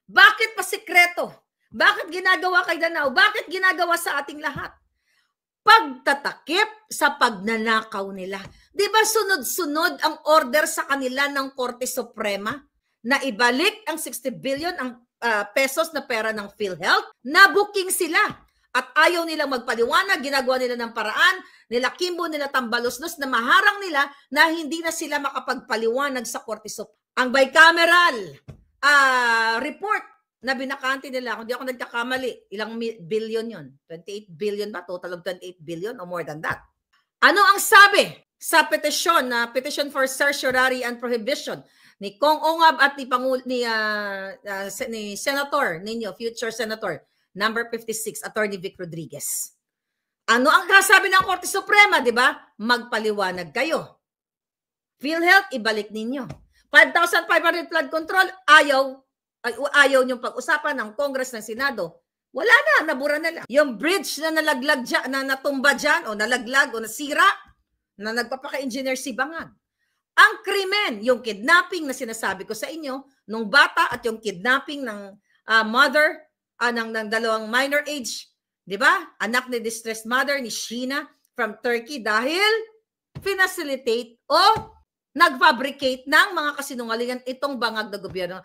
Bakit pa sikreto? Bakit ginagawa kay Danao? Bakit ginagawa sa ating lahat? Pagtatakip sa pagnanakaw nila. Di ba sunod-sunod ang order sa kanila ng Korte Suprema na ibalik ang 60 billion ang pesos na pera ng PhilHealth? Nabuking sila. At ayaw nilang magpaliwanag, ginagawa nila ng paraan, nila Kimbo, nila Tambaloslos na maharang nila na hindi na sila makapagpaliwanag sa Korte Suprema. Ang bicameral report na binakante nila, kung di ako nagkakamali, ilang billion yon? 28 billion ba? Total of 28 billion o more than that. Ano ang sabi sa petisyon na petition for certiorari and prohibition ni Kong Ongab at ni Senator ninyo, future Senator, number 56, Attorney Vic Rodriguez? Ano ang kasabi ng Korte Suprema, di ba? Magpaliwanag kayo. PhilHealth, ibalik ninyo. 5,500 flood control, ayaw niyong pag-usapan ng Congress, ng Senado. Wala na, nabura na lang. Yung bridge na nalaglag dyan, na natumba dyan, o nalaglag, o nasira, na nagpapaka-engineer si Bangag. Ang krimen, yung kidnapping na sinasabi ko sa inyo, nung bata at yung kidnapping ng mother, ng dalawang minor age, di ba? Anak ni distressed mother ni Sheena from Turkey dahil pinacilitate o nag-fabricate ng mga kasinungalingan itong bangag na gobyerno.